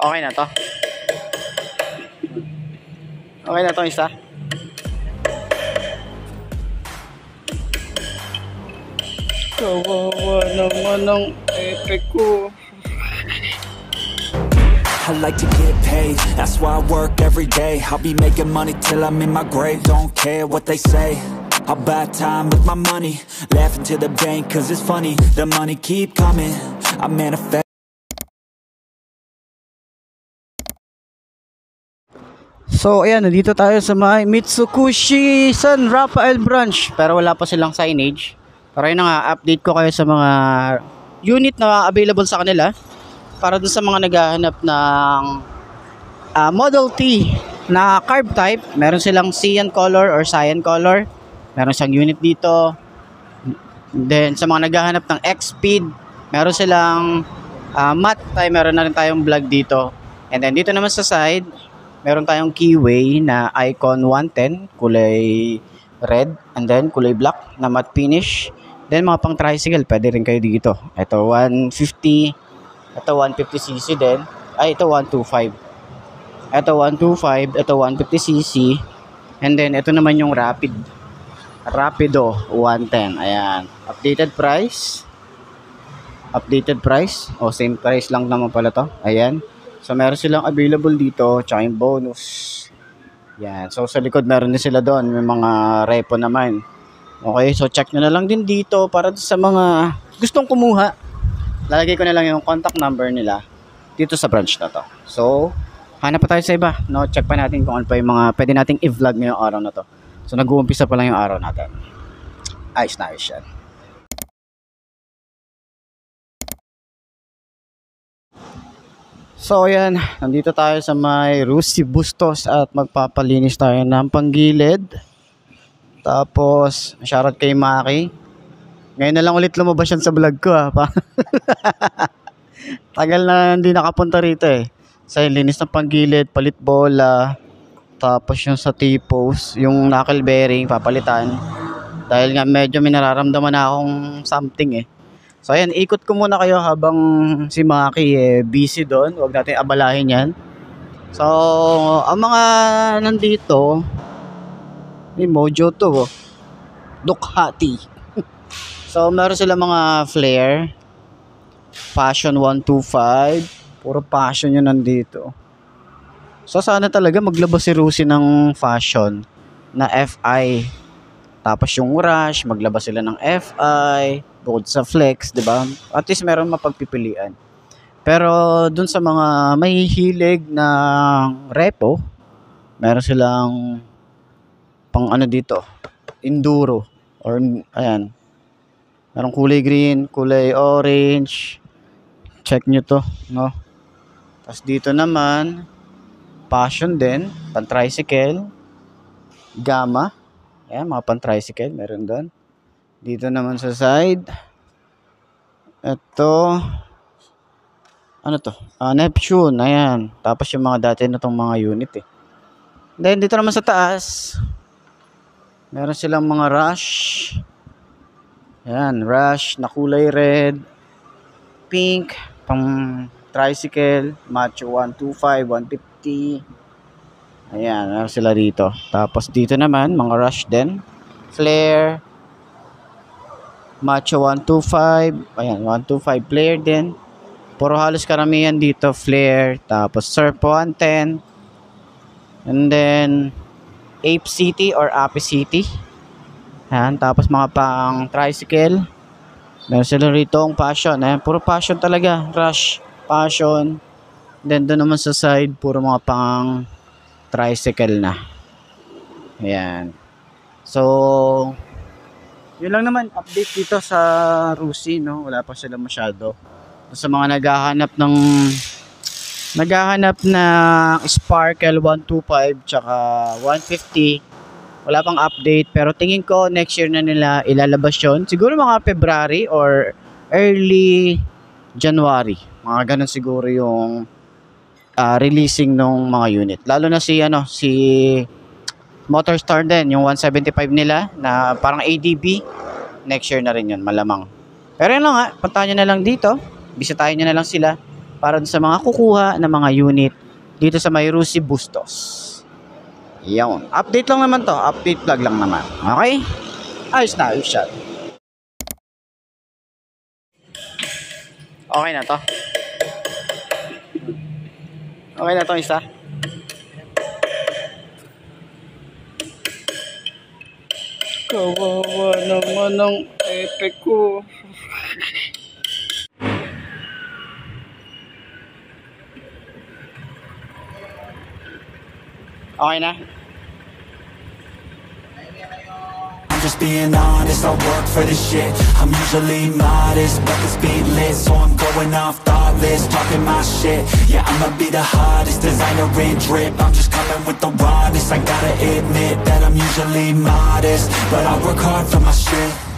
Okay na to. Okay na to isa. Kawawa naman ang epic ko. I like to get paid, that's why I work every day. I'll be making money till I'm in my grave. Don't care what they say, I'll buy time with my money. Laughing to the bank cause it's funny. The money keep coming, I manifest. So ayan, nandito tayo sa may Mitsukushi San Rafael branch. Pero wala pa silang signage. Pero yun na nga, update ko kayo sa mga unit na available sa kanila. Para dun sa mga naghahanap ng Model T na carb type. Meron silang cyan color or cyan color. Meron siyang unit dito. Then sa mga naghahanap ng X-Speed, meron silang matte type. Meron na rin tayong vlog dito. And then dito naman sa side, meron tayong Keyway na Icon 110, kulay red, and then kulay black na matte finish. Then mga pang tricycle, pwede rin kayo dito. Ito 150, ito 150cc din. Ay, ito 125. Ito 125, ito 150cc. And then ito naman yung Rapido 110. Ayan, updated price. O same price lang naman pala to. Ayan. So meron silang available dito, tsaka yung bonus. Yan. So sa likod meron din sila doon, may mga repo naman. Okay, so check nyo na lang din dito para sa mga gustong kumuha. Lalagay ko na lang yung contact number nila dito sa branch na to. So hanap pa tayo sa iba, no? Check pa natin kung ano pa yung mga pwede nating i-vlog ngayong araw na to. So nag-uumpisa pa lang yung araw natin. Ayos na ayos yan. So ayan, nandito tayo sa may Rusi Bustos at magpapalinis tayo ng panggilid. Tapos, shoutout kay Maki. Ngayon na lang ulit lumabas yan sa vlog ko Tagal na hindi nakapunta rito Sa linis ng panggilid, palit bola. Tapos yung sa T-post, yung knuckle bearing, papalitan. Dahil nga medyo may nararamdaman na akong something So ayan, ikot ko muna kayo habang si Maki busy doon. Huwag natin abalahin yan. So, ang mga nandito, may Mojo to Ducati. So, meron sila mga flare. Passion 125. Puro passion yun nandito. So, sana talaga maglabas si Rusi ng fashion na FI. Tapos yung Rush, maglabas sila ng FI. Bukod sa Flex, diba? At least meron mapagpipilian. Pero dun sa mga may hilig ng repo, meron silang pang ano dito, enduro or ayan. Merong kulay green, kulay orange. Check nyo to, no? Tapos dito naman, passion din, pan tricycle, gamma. Ayan, mga pan tricycle, meron doon. Dito naman sa side, ito, ano to? Neptune, ayan. Tapos yung mga dati na tong mga unit Then dito naman sa taas, meron silang mga Rush. Ayan, Rush na kulay red, pink, pang tricycle, Macho 125, 150. Ayan, meron sila dito. Tapos dito naman, mga Rush din. Flare, Macho 125, ayan, 125 Flare din. Puro halos karamihan dito, Flare. Tapos Surf 110. And then Ape City or Ape City. Ayan, tapos mga pang tricycle. Meron sila rito ang passion. Ayan, puro passion talaga. Rush, passion. Then doon naman sa side, puro mga pang tricycle na. Ayan. So, yun lang naman update dito sa Rusi, no? Wala pa sila masyado. Sa mga naghahanap ng Sparkle 125 tsaka 150, wala pang update, pero tingin ko next year na nila ilalabas yun. Siguro mga February or early January, mga ganun siguro yung releasing ng mga unit. Lalo na si Motorstar din, yung 175 nila na parang ADB, next year na rin yun, malamang. Pero yun lang puntahan nyo na lang dito, bisitahin nyo na lang sila. para sa mga kukuha ng mga unit dito sa may Rusi Bustos. Yun. Update lang naman to. Update vlog lang naman. Okay? Ayos na. Ayos siya. Okay na to. Okay na to isa. Kawawa naman ang epe ko. Okay na? I'm just being honest, I work for this shit. I'm usually modest, but the speed lit, so I'm going off thoughtless, talking my shit. Yeah, I'ma be the hottest designer in drip. I'm just coming with the rawness. I gotta admit that I'm usually modest, but I work hard for my shit.